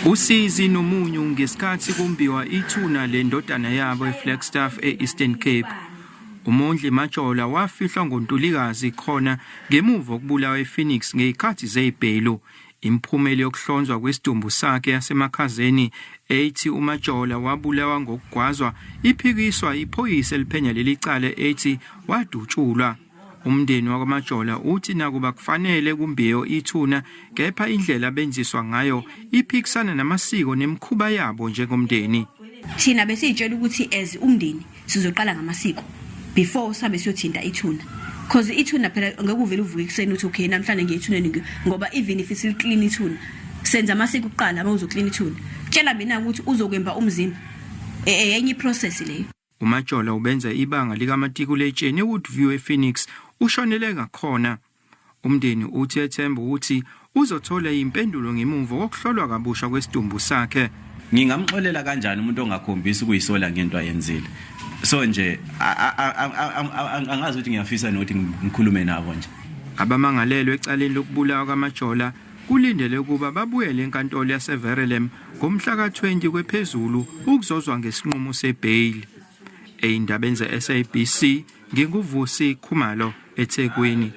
Usizi nomunyu ngesikhathi kumbiwa ithuna lendodana yabo eFlagstaff eEastern Cape. Umondli Majola wafihlwa ngoNtulikazi khona ngemuva kokubulawa ePhoenix ngezikhathi zezibhelu. Imphumela yokuhlonzwa kwesidumbu sakhe yasemakhazeni ethi uMajola wabulawa ngokugwazwa iphikiswa iphoyisa eliphenya leli cala ethi wadutshulwa. Umndeni wakwaMajola uthi nakuba kufanele kumbiyo ithuna kepha indlela abenziswa ngayo iphikisana namasiko nemikhuba yabo njengomndeni. Thina besitshela ukuthi as umndeni sizoqala ngamasiko before sabe siyothinta ithuna. Because ithuna phela ngeke uvele uvuke kuseni uthi okay namhlanje ngiyithuneni ngoba even if isil clean ithuna senza amasiko kuqala uma uzoclean ithuna. Tshela mina ukuthi uzokwemba umzimba enye process leyo. uMajola ubenza ibanga likamatikuletsheni eWoodview ePhoenix ushonele ngakhona. Umndeni uthi ethemba ukuthi uzothola impendulo ngemuva kokuhlolwa kabusha kwesidumbu sakhe. Ngingamxolela kanjani umuntu ongakhombisi ukuyisola ngento ayenzile. So nje angazi ukuthi ngiyafisa nokuthi ngikhulume nabo nje. Abamangalelwe ecaleni lokubulawa kaMajola kulindele ukuba babuyele enkantolo yaseVerulam ngomhla ka-20 kwephezulu ukuzozwa ngesinqumo sebail. Eyindaba enza SABC nginguvusi Khumalo eThekwini.